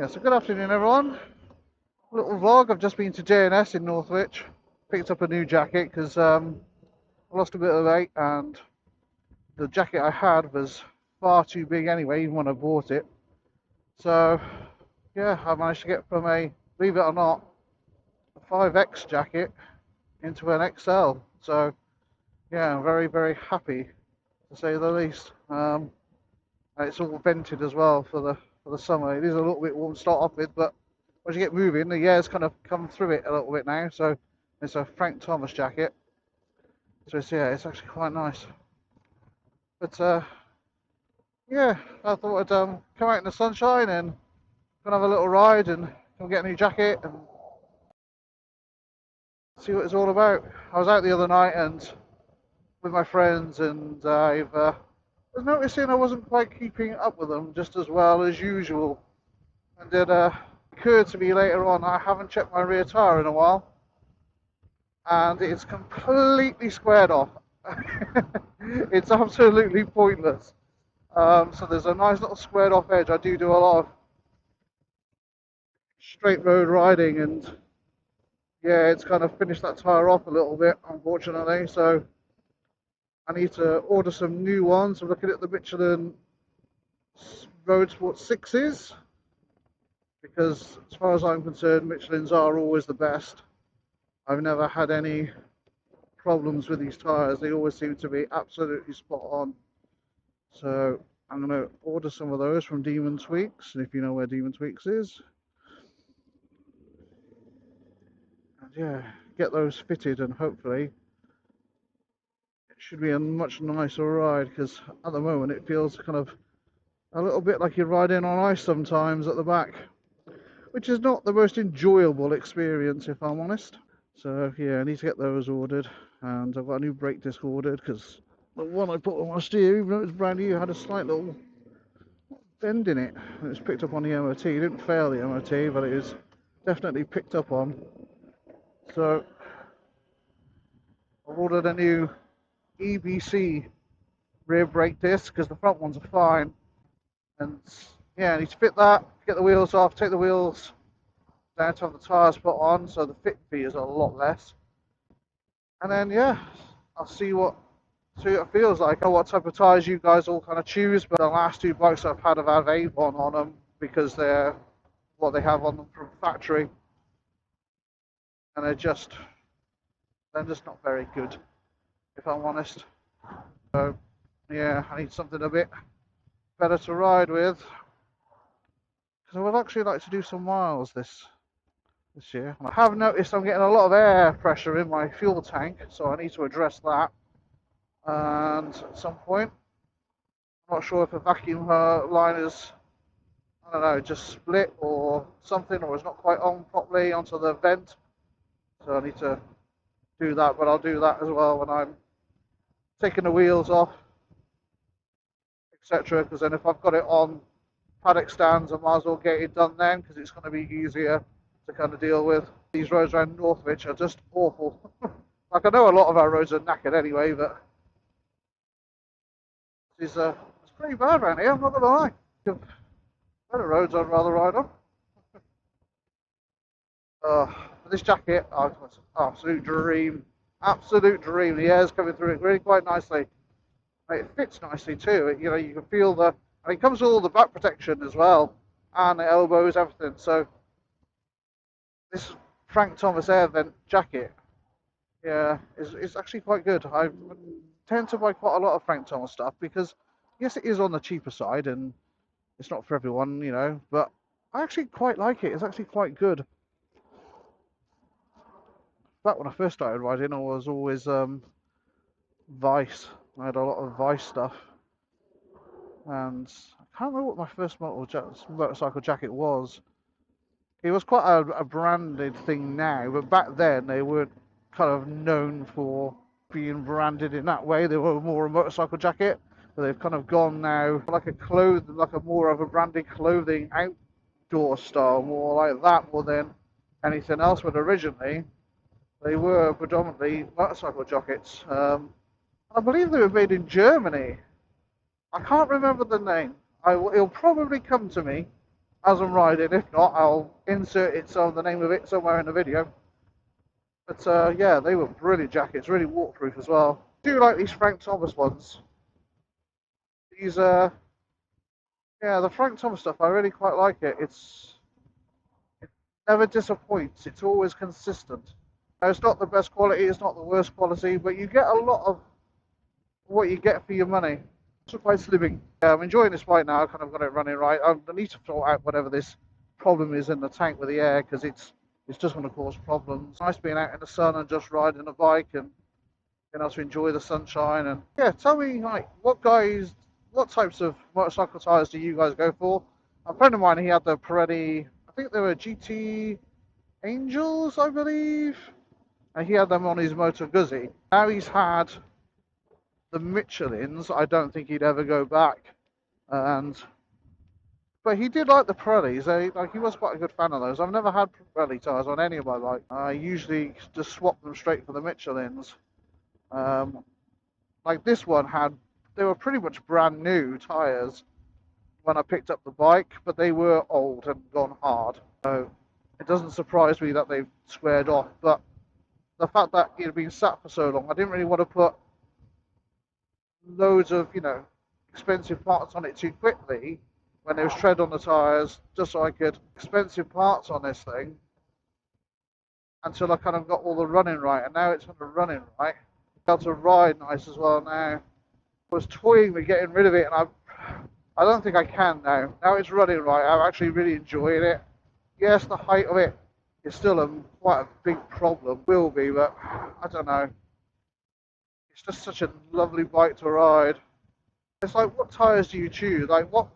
So good afternoon everyone. Little vlog, I've just been to J&S in Northwich. Picked up a new jacket because I lost a bit of weight and the jacket I had was far too big anyway, even when I bought it. So yeah, I managed to get from a, believe it or not, a 5X jacket into an XL. So yeah, I'm very happy to say the least. And it's all vented as well for the summer. It is a little bit warm to start off with, but as you get moving, the air's kind of come through it a little bit now. So it's a Frank Thomas jacket. So yeah, it's actually quite nice. But yeah, I thought I'd come out in the sunshine and gonna have a little ride and come get a new jacket and see what it's all about. I was out the other night and with my friends, and I was noticing I wasn't quite keeping up with them just as well as usual. And it occurred to me later on, I haven't checked my rear tyre in a while, and it's completely squared off. It's absolutely pointless. So there's a nice little squared off edge. I do a lot of straight road riding, and yeah, it's kind of finished that tyre off a little bit, unfortunately. So I need to order some new ones. I'm looking at the Michellin Road Sport 6's, because as far as I'm concerned, Michelin's are always the best. I've never had any problems with these tyres. They always seem to be absolutely spot on. So I'm going to order some of those from Demon Tweaks, and if you know where Demon Tweaks is, and yeah, get those fitted, and hopefully it should be a much nicer ride, because at the moment it feels kind of a little bit like you're riding on ice sometimes at the back, which is not the most enjoyable experience, if I'm honest. So yeah, I need to get those ordered, and I've got a new brake disc ordered because the one I put on my steer, even though it was brand new, had a slight little bend in it. It was picked up on the MOT. It didn't fail the MOT, but it was definitely picked up on. So I've ordered a new EBC rear brake disc because the front ones are fine. And yeah, I need to fit that, get the wheels off, take the wheels down to have the tyres put on, so the fit fee is a lot less. And then yeah, I'll see what it feels like. I know what type of tyres you guys all kind of choose, but the last two bikes I've had have had Avon on them because they're what they have on them from factory, and they're just not very good, if I'm honest. So yeah, I need something a bit better to ride with, because I would actually like to do some miles this year. I have noticed I'm getting a lot of air pressure in my fuel tank, so I need to address that. And at some point, I'm not sure if a vacuum line is, I don't know, just split or something, or is not quite on properly onto the vent. So I need to do that, but I'll do that as well when I'm taking the wheels off, etc. Because then if I've got it on paddock stands, I might as well get it done then, because it's going to be easier to kind of deal with. These roads around Northwich are just awful. Like, I know a lot of our roads are knackered anyway, but it's pretty bad around here, I'm not going to lie. Better roads I'd rather ride on. For this jacket, oh, it's an absolute dream. Absolute dream. The air's coming through it really quite nicely. It fits nicely too. You know, you can feel and it comes with all the back protection as well, and the elbows, everything. So this Frank Thomas Air Vent jacket, yeah, is actually quite good. I tend to buy quite a lot of Frank Thomas stuff because, yes, it is on the cheaper side and it's not for everyone, you know, but I actually quite like it. It's actually quite good. Back when I first started riding, I was always Vice. I had a lot of Vice stuff, and I can't remember what my first motorcycle jacket was. It was quite a branded thing now, but back then they weren't kind of known for being branded in that way. They were more a motorcycle jacket, but they've kind of gone now like a more of a branded clothing outdoor style, more like that more than anything else. But originally they were predominantly motorcycle jackets. I believe they were made in Germany. I can't remember the name. It'll probably come to me, as I'm riding. If not, I'll insert it, so the name of it somewhere in the video. But yeah, they were brilliant jackets, really waterproof as well. I do like these Frank Thomas ones. These yeah, the Frank Thomas stuff, I really quite like it. It never disappoints. It's always consistent. Now, it's not the best quality, it's not the worst quality, but you get a lot of what you get for your money. It's quite slimming. Yeah, I'm enjoying this bike now. I kind of got it running right. I need to sort out whatever this problem is in the tank with the air, because it's just going to cause problems. Nice being out in the sun and just riding a bike and being able to enjoy the sunshine. And yeah, tell me, like, what types of motorcycle tires do you guys go for? A friend of mine, he had the Pirelli, I think they were GT Angels, I believe, and he had them on his Moto Guzzi. Now he's had the Michellins. I don't think he'd ever go back, and but he did like the Pirellis. Like, he was quite a good fan of those. I've never had Pirelli tires on any of my bikes. I usually just swap them straight for the Michellins. Um, like this one had, they were pretty much brand new tires when I picked up the bike, but they were old and gone hard. So it doesn't surprise me that they've squared off. But the fact that it had been sat for so long, I didn't really want to put loads of, expensive parts on it too quickly when there was tread on the tires, just so I could expensive parts on this thing until I kind of got all the running right. And now it's kind of running right. Able to ride nice as well now. I was toying with getting rid of it, and I don't think I can now. Now it's running right. I'm actually really enjoying it. Yes, the height of it is still quite a big problem. Will be, but I don't know. It's just such a lovely bike to ride. It's like, what tires do you choose? Like, what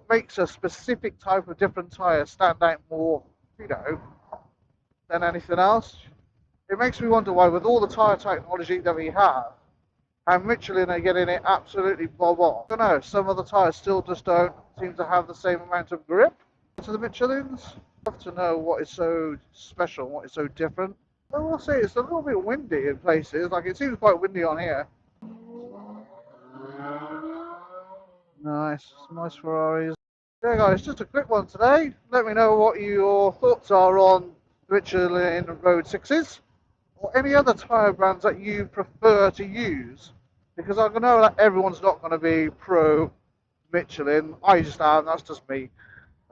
makes a specific type of different tire stand out more, than anything else? It makes me wonder why, with all the tire technology that we have, and Michelin are getting it absolutely bob on. I don't know, some of the tires still just don't seem to have the same amount of grip to the Michelins. I have to know what is so special, what is so different. I will say it's a little bit windy in places. Like, it seems quite windy on here. Nice Ferraris. Yeah, guys, just a quick one today. Let me know what your thoughts are on Michelin Road 6's, or any other tyre brands that you prefer to use. Because I know that everyone's not going to be pro Michelin. I just am, that's just me.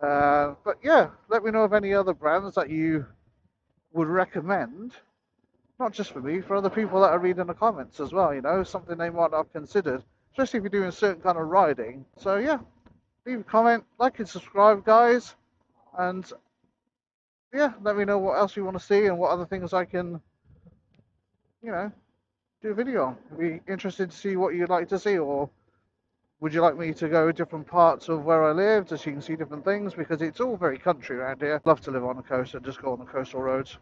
But yeah, let me know of any other brands that you would recommend. Not just for me, for other people that are reading the comments as well, something they might not have considered. Especially if you're doing certain kind of riding. So yeah, leave a comment, like and subscribe, guys. And yeah, let me know what else you want to see and what other things I can, do a video on. I'd be interested to see what you'd like to see, or would you like me to go different parts of where I live so you can see different things? Because it's all very country around here. I'd love to live on the coast and just go on the coastal roads.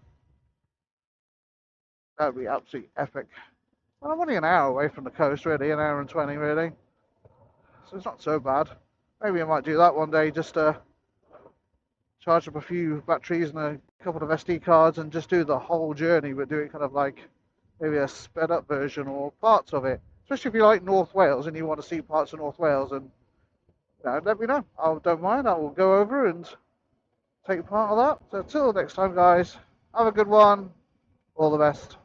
That would be absolutely epic. Well, I'm only an hour away from the coast, really, an hour and 20, really. So it's not so bad. Maybe I might do that one day, just charge up a few batteries and a couple of SD cards and just do the whole journey, but do it kind of like maybe a sped up version or parts of it. Especially if you like North Wales and you want to see parts of North Wales, and let me know. I don't mind. I will go over and take part of that. So till next time, guys, have a good one. All the best.